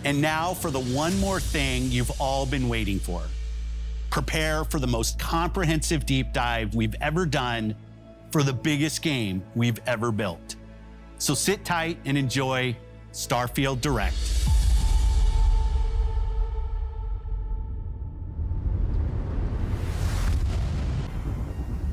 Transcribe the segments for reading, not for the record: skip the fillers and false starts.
And now for the one more thing you've all been waiting for. Prepare for the most comprehensive deep dive we've ever done for the biggest game we've ever built. So sit tight and enjoy Starfield Direct.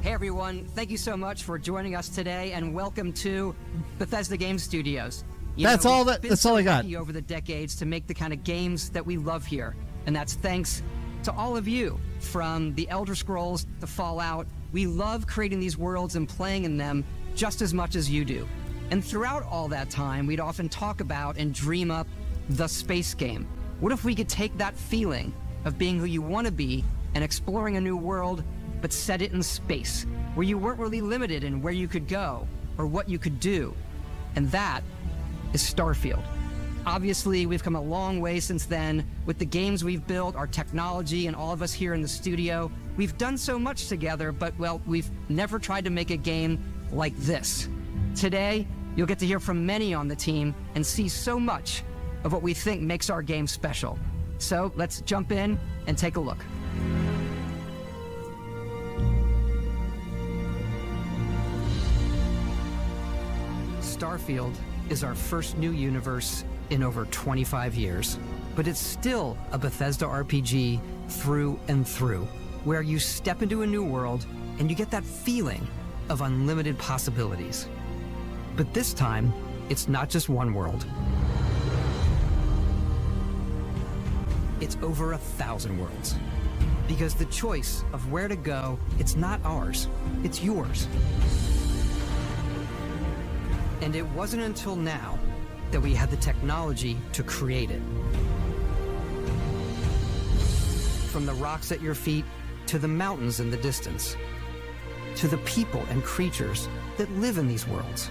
Hey everyone, thank you so much for joining us today and welcome to Bethesda Game Studios. That's all I got. Over the decades to make the kind of games that we love here. And that's thanks to all of you, from the Elder Scrolls to Fallout. We love creating these worlds and playing in them just as much as you do. And throughout all that time, we'd often talk about and dream up the space game. What if we could take that feeling of being who you want to be and exploring a new world, but set it in space, where you weren't really limited in where you could go or what you could do? And that is Starfield. Obviously, we've come a long way since then with the games we've built, our technology, and all of us here in the studio. We've done so much together, but, well, we've never tried to make a game like this. Today, you'll get to hear from many on the team and see so much of what we think makes our game special. So let's jump in and take a look. Starfield is our first new universe in over 25 years, but it's still a Bethesda RPG through and through, where you step into a new world and you get that feeling of unlimited possibilities. But this time, it's not just one world. It's over 1,000 worlds. Because the choice of where to go, it's not ours, it's yours. And it wasn't until now that we had the technology to create it. From the rocks at your feet, to the mountains in the distance, to the people and creatures that live in these worlds.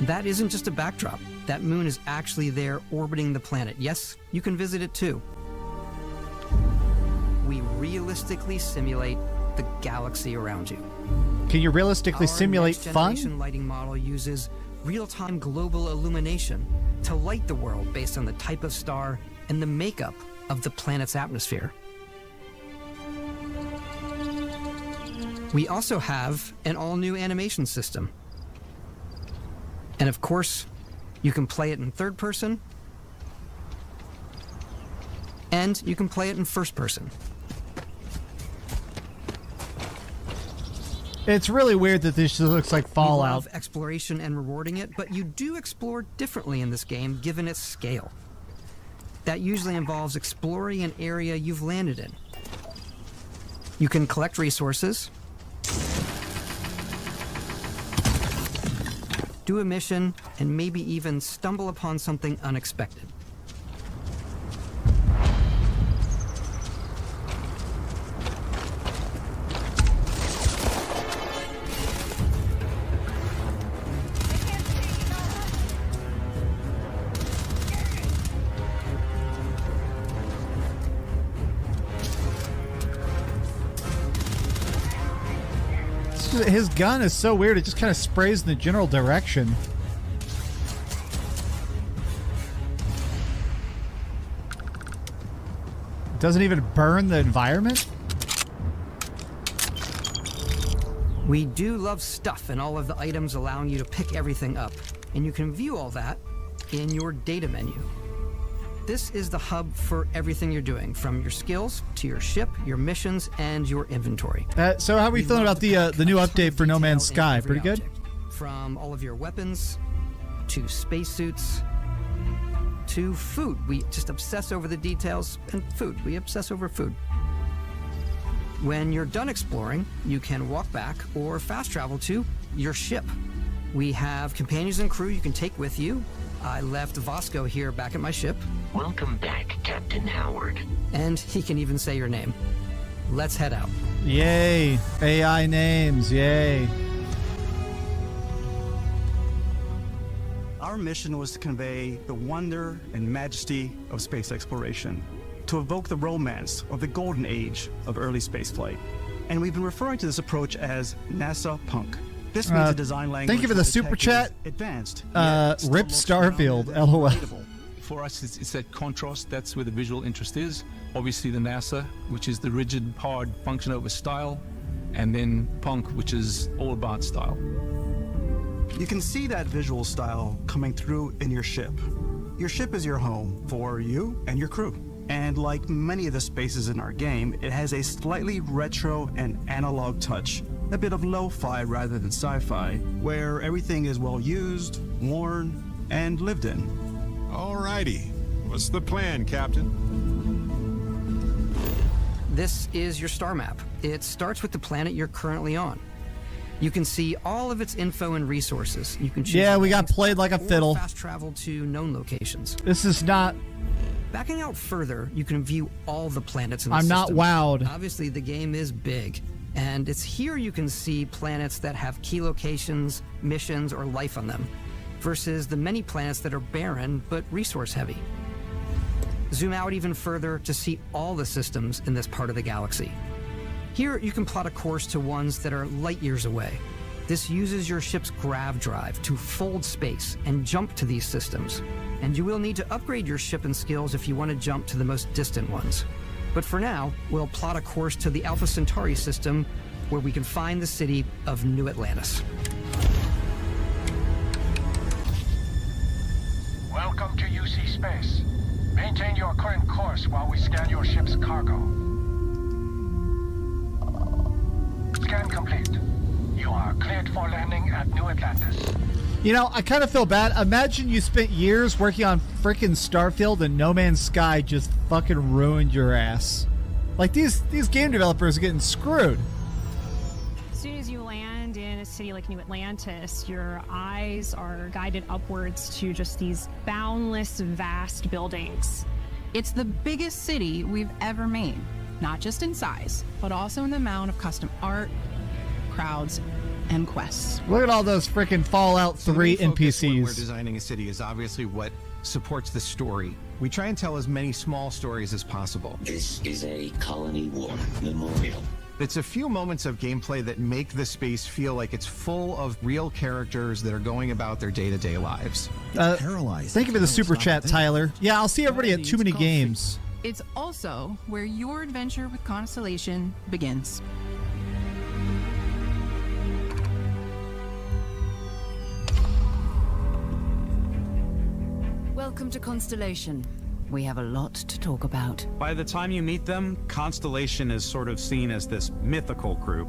That isn't just a backdrop. That moon is actually there orbiting the planet. Yes, you can visit it too. We realistically simulate the galaxy around you. Can you realistically simulate fun? Our next-generation lighting model uses real-time global illumination to light the world based on the type of star and the makeup of the planet's atmosphere. We also have an all-new animation system. And of course, you can play it in third person, and you can play it in first person. It's really weird that this looks like Fallout. We love exploration and rewarding it, but you do explore differently in this game given its scale. That usually involves exploring an area you've landed in. You can collect resources, do a mission, and maybe even stumble upon something unexpected. His gun is so weird, it just kind of sprays in the general direction. It doesn't even burn the environment? We do love stuff and all of the items allowing you to pick everything up, and you can view all that in your data menu. This is the hub for everything you're doing, from your skills to your ship, your missions, and your inventory. So how are we feeling about the new update for No Man's Sky? Pretty good? From all of your weapons, to spacesuits, to food. We just obsess over the details, and food. We obsess over food. When you're done exploring, you can walk back or fast travel to your ship. We have companions and crew you can take with you. I left Vasco here back at my ship. Welcome back, Captain Howard. And he can even say your name. Let's head out. Yay. AI names, yay. Our mission was to convey the wonder and majesty of space exploration, to evoke the romance of the golden age of early spaceflight. And we've been referring to this approach as NASA Punk. This means the design language. Thank you for the super chat. Advanced. Rip Starfield. LOL. For us, it's that contrast. That's where the visual interest is. Obviously, the NASA, which is the rigid, hard function over style, and then Punk, which is all about style. You can see that visual style coming through in your ship. Your ship is your home for you and your crew. And like many of the spaces in our game, it has a slightly retro and analog touch, a bit of lo-fi rather than sci-fi, where everything is well used, worn, and lived in. Alrighty. What's the plan, Captain? This is your star map. It starts with the planet you're currently on. You can see all of its info and resources. You can choose We got played like a fiddle. fast travel to known locations. This is not... Backing out further, you can view all the planets in the I'm not system. wowed. Obviously, the game is big, and it's here you can see planets that have key locations, missions, or life on them, versus the many planets that are barren but resource-heavy. Zoom out even further to see all the systems in this part of the galaxy. Here, you can plot a course to ones that are light years away. This uses your ship's grav drive to fold space and jump to these systems. And you will need to upgrade your ship and skills if you want to jump to the most distant ones. But for now, we'll plot a course to the Alpha Centauri system, where we can find the city of New Atlantis. Welcome to UC Space. Maintain your current course while we scan your ship's cargo. Scan complete. You are cleared for landing at New Atlantis. You know, I kind of feel bad. Imagine you spent years working on frickin' Starfield and No Man's Sky just fucking ruined your ass. Like, these game developers are getting screwed. As soon as you land in a city like New Atlantis, your eyes are guided upwards to just these boundless, vast buildings. It's the biggest city we've ever made, not just in size, but also in the amount of custom art, crowds, and quests. Look at all those frickin' Fallout 3 When we're NPCs. designing a city is obviously what supports the story. We try and tell as many small stories as possible. This is a Colony War memorial. It's a few moments of gameplay that make the space feel like it's full of real characters that are going about their day-to-day lives. Thank you for the super chat, Tyler. Yeah, I'll see everybody at Too Many Games. It's also where your adventure with Constellation begins. Welcome to Constellation. We have a lot to talk about. By the time you meet them, Constellation is sort of seen as this mythical group.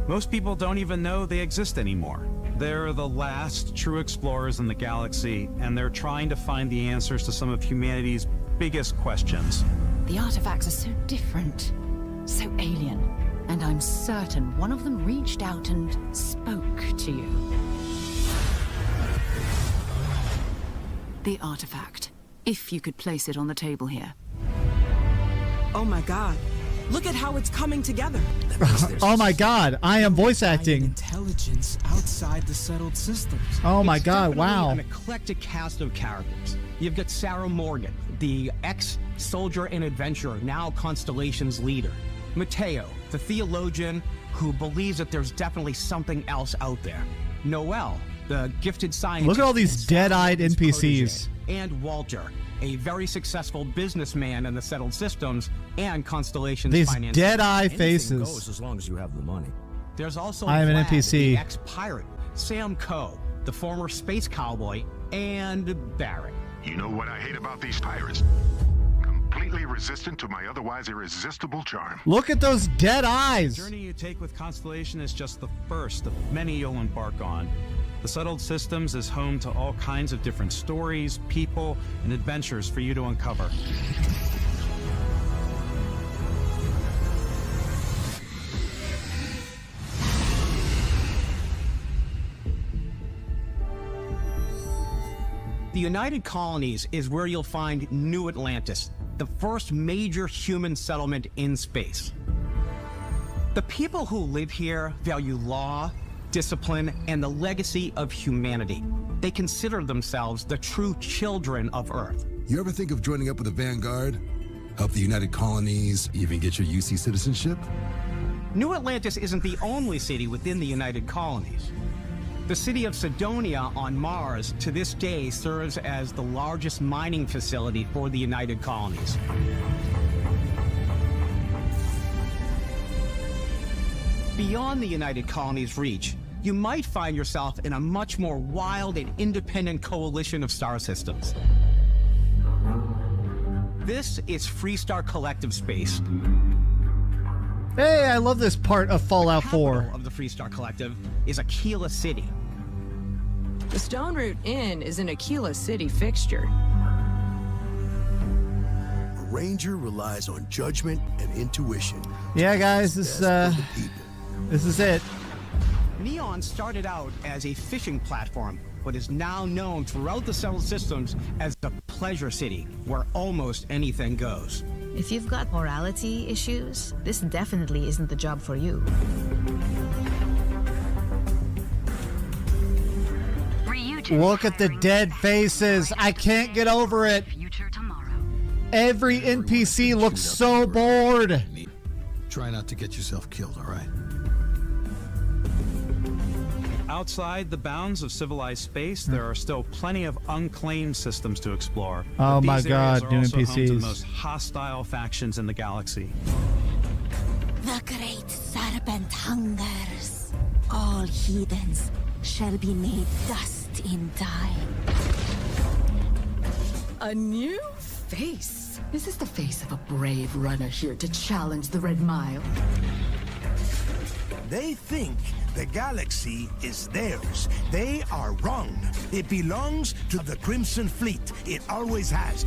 Most people don't even know they exist anymore. They're the last true explorers in the galaxy, and they're trying to find the answers to some of humanity's biggest questions. The artifacts are so different, so alien, and I'm certain one of them reached out and spoke to you. The artifact, if you could place it on the table here. Oh my god. Look at how it's coming together. Oh my god, I am voice acting. Intelligence outside the settled systems. Oh my god, wow. An eclectic cast of characters. You've got Sarah Morgan, the ex-soldier and adventurer, now Constellation's leader. Mateo, the theologian who believes that there's definitely something else out there. Noel, the gifted scientist. Look at all these dead-eyed NPCs. And Walter, a very successful businessman in the settled systems and Constellation's These finance. dead-eye faces. Goes as long as you have the money. There's also I am an Vlad, NPC. the ex-pirate, Sam Coe, the former space cowboy, and Barrett. You know what I hate about these pirates? Completely resistant to my otherwise irresistible charm. Look at those dead eyes. The journey you take with Constellation is just the first of many you'll embark on. The Settled Systems is home to all kinds of different stories, people, and adventures for you to uncover. The United Colonies is where you'll find New Atlantis, the first major human settlement in space. The people who live here value law, discipline, and the legacy of humanity. They consider themselves the true children of Earth. You ever think of joining up with the Vanguard? Help the United Colonies, even get your UC citizenship? New Atlantis isn't the only city within the United Colonies. The city of Cydonia on Mars to this day serves as the largest mining facility for the United Colonies. Beyond the United Colonies' reach, you might find yourself in a much more wild and independent coalition of star systems. This is Freestar Collective Space. Hey, I love this part of Fallout 4. The capital of the Freestar Collective is Aquila City. The Stone Root Inn is an Aquila City fixture. A ranger relies on judgment and intuition. Yeah, guys, this is it. Neon started out as a fishing platform, but is now known throughout the settled systems as the pleasure city, where almost anything goes. If you've got morality issues, this definitely isn't the job for you. Look at the dead faces. I can't get over it. Every NPC looks so bored. Try not to get yourself killed, all right? Outside the bounds of civilized space, there are still plenty of unclaimed systems to explore. Oh But my these areas God, are new also home to the NPCs. most hostile factions in the galaxy. The great serpent hungers. All heathens shall be made dust in time. A new face. Is this the face of a brave runner here to challenge the Red Mile? They think the galaxy is theirs. They are wrong. It belongs to the Crimson Fleet. It always has.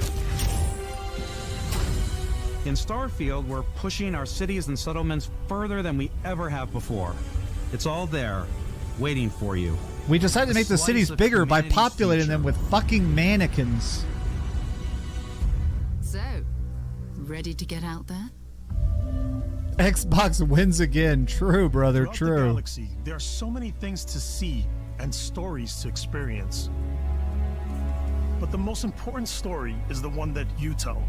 In Starfield, we're pushing our cities and settlements further than we ever have before. It's all there, waiting for you. We decided to make the cities bigger by populating them with fucking mannequins. So, ready to get out there? Xbox wins again. True, brother, Throughout true. the galaxy, there are so many things to see and stories to experience. But the most important story is the one that you tell.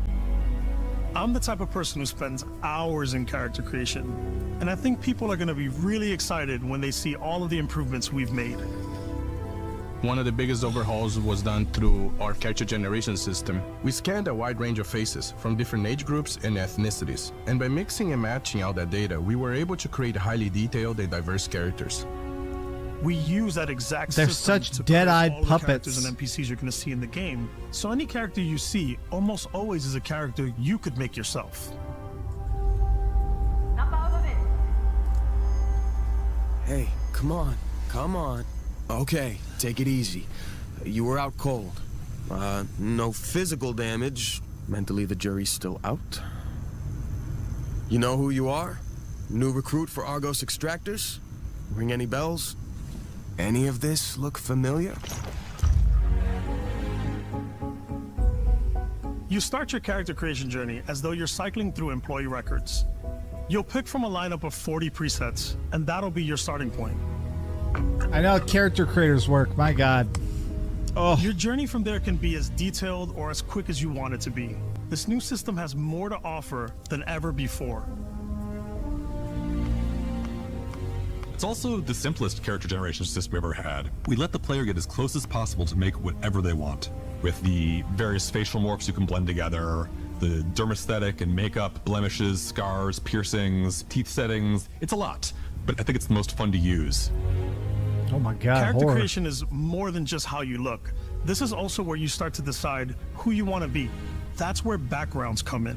I'm the type of person who spends hours in character creation, and I think people are going to be really excited when they see all of the improvements we've made. One of the biggest overhauls was done through our character generation system. We scanned a wide range of faces from different age groups and ethnicities, and by mixing and matching all that data, we were able to create highly detailed and diverse characters. We use that exact They're system such to dead-eyed create all the puppets. characters and NPCs you're going to see in the game. So any character you see almost always is a character you could make yourself. Hey, come on, come on. Okay, take it easy. You were out cold. No physical damage. Mentally, the jury's still out. You know who you are? New recruit for Argos Extractors? Ring any bells? Any of this look familiar? You start your character creation journey as though you're cycling through employee records. You'll pick from a lineup of 40 presets, and that'll be your starting point. I know how character creators work. My God. Oh. Your journey from there can be as detailed or as quick as you want it to be. This new system has more to offer than ever before. It's also the simplest character generation system we've ever had. We let the player get as close as possible to make whatever they want. With the various facial morphs you can blend together, the dermesthetic and makeup, blemishes, scars, piercings, teeth settings. It's a lot, but I think it's the most fun to use. Oh my God, Character horror. creation is more than just how you look. This is also where you start to decide who you want to be. That's where backgrounds come in.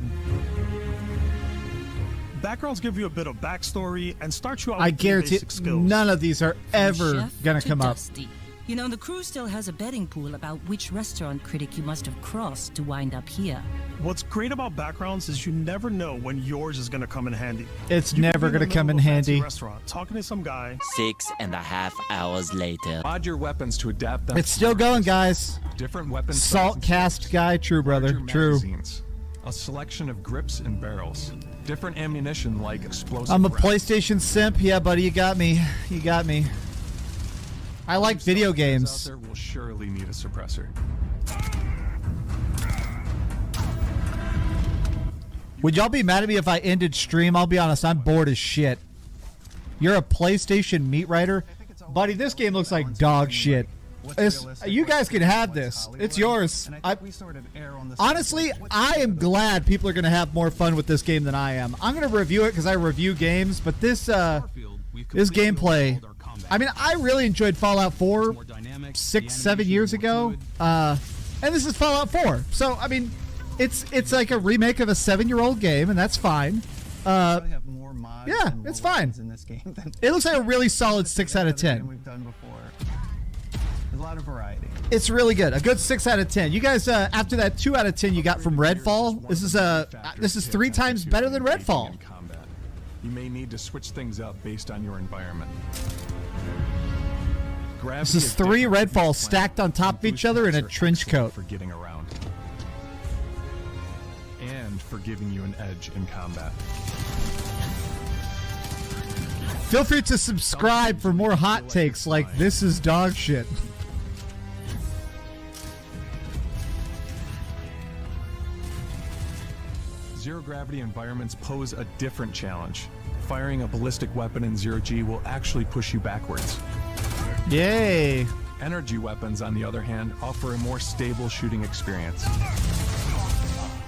Backgrounds give you a bit of backstory and start you out I with guarantee basic skills. none of these are ever Chef gonna to come up. Dusty. You know, the crew still has a betting pool about which restaurant critic you must have crossed to wind up here. What's great about backgrounds is you never know when yours is going to come in handy. It's You could never be gonna the come middle in of a fancy handy. Restaurant, talking to some guy. 6.5 hours later. Mod your weapons to adapt them. It's still going, guys. Different weapons. Salt cast guy, true, brother, true. A selection of grips and barrels. Different ammunition like explosive. I'm a rounds. PlayStation simp. Yeah, buddy, you got me. You got me. I like video Out games. there will surely need a suppressor. Would y'all be mad at me if I ended stream? I'll be honest, I'm bored as shit. You're a PlayStation meat writer? Buddy, this game looks like dog shit. You guys can have this. It's yours. Honestly, I am glad people are going to have more fun with this game than I am. I'm going to review it because I review games, but this gameplay, I mean, I really enjoyed Fallout 4 6, 7 years ago, and this is Fallout 4. So, I mean, it's like a remake of a 7-year-old game, and that's fine. Yeah, it's fine. It looks like a really solid 6 out of 10. We've done before. There's a lot of variety. It's really good. A good 6 out of 10. You guys, after that 2 out of 10 you got from Redfall, this is 3 times better than Redfall. You may need to switch things up based on your environment. This is 3 Redfalls stacked on top of each other in a trench coat. For getting around. And for giving you an edge in combat. Feel free to subscribe for more hot takes like this is dog shit. Zero-gravity environments pose a different challenge. Firing a ballistic weapon in zero-G will actually push you backwards. Yay! Energy weapons, on the other hand, offer a more stable shooting experience.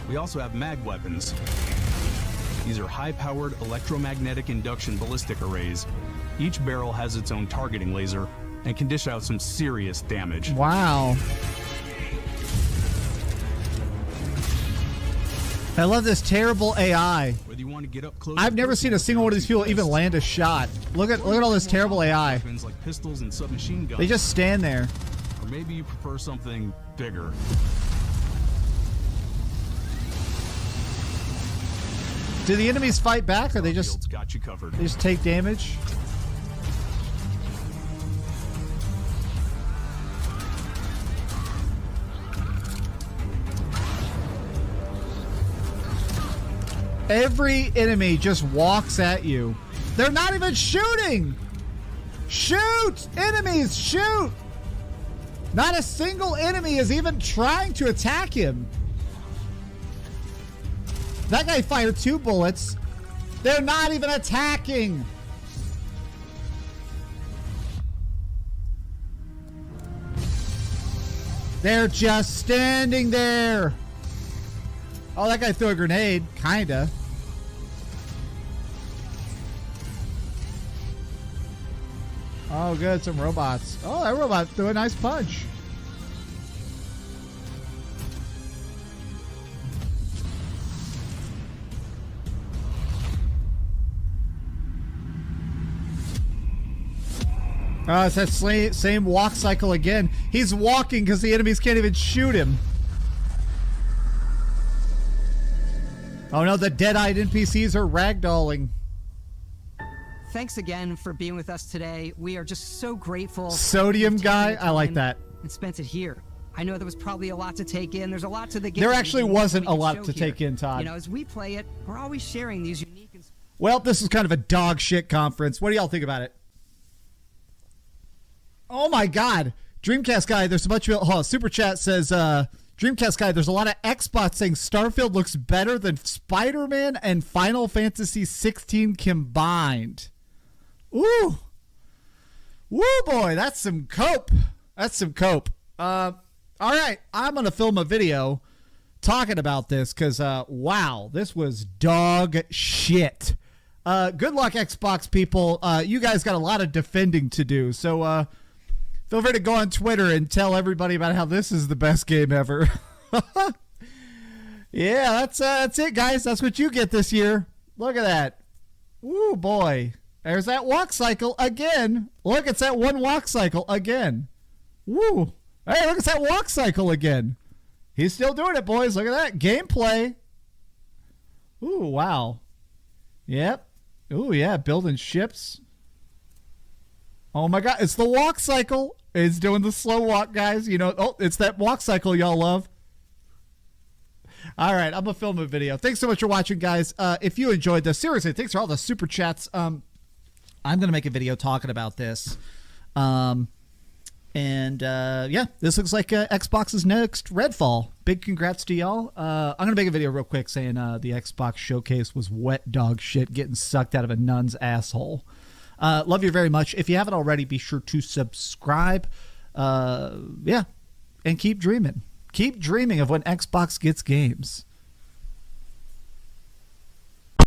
We also have mag weapons. These are high-powered electromagnetic induction ballistic arrays. Each barrel has its own targeting laser and can dish out some serious damage. Wow. I love this terrible AI. Whether you want to get up close, I've never seen a single one of these people even land a shot. Look at all this terrible AI. Like pistols and submachine guns. They just stand there. Or maybe you prefer something bigger. Do the enemies fight back, or they just got you covered? They just take damage? Every enemy just walks at you. They're not even shooting! Shoot! Enemies, shoot! Not a single enemy is even trying to attack him. That guy fired 2 bullets. They're not even attacking. They're just standing there. Oh, that guy threw a grenade. Kinda. Oh, good. Some robots. Oh, that robot threw a nice punch. Oh, it's that same walk cycle again. He's walking because the enemies can't even shoot him. Oh no, the dead-eyed NPCs are ragdolling. Thanks again for being with us today. We are just so grateful. Sodium guy? I like that. And spent it here. I know there was probably a lot to take in. There's a lot to the game. There actually wasn't a lot to take in, Todd. You know, as we play it, we're always sharing these unique... Well, this is kind of a dog shit conference. What do y'all think about it? Oh my God. Dreamcast Guy, there's a bunch of... Super Chat says... Dreamcast Guy, there's a lot of Xbots saying Starfield looks better than Spider-Man and Final Fantasy 16 combined. Ooh. Woo, boy. That's some cope. That's some cope. All right. I'm going to film a video talking about this because, wow, this was dog shit. Good luck, Xbox people. You guys got a lot of defending to do. So, feel free to go on Twitter and tell everybody about how this is the best game ever. Yeah, that's it, guys. That's what you get this year. Look at that. Woo, boy. There's that walk cycle again. Look, it's that one walk cycle again. Woo. Hey, look, it's that walk cycle again. He's still doing it, boys. Look at that. Gameplay. Ooh, wow. Yep. Ooh, yeah, building ships. Oh my God, it's the walk cycle. It's doing the slow walk, guys. You know, oh, it's that walk cycle y'all love. All right, I'm going to film a video. Thanks so much for watching, guys. If you enjoyed this, seriously, thanks for all the super chats. I'm going to make a video talking about this. Yeah, this looks like Xbox's next Redfall. Big congrats to y'all. I'm going to make a video real quick saying the Xbox showcase was wet dog shit getting sucked out of a nun's asshole. Love you very much. If you haven't already, be sure to subscribe. And keep dreaming. Keep dreaming of when Xbox gets games.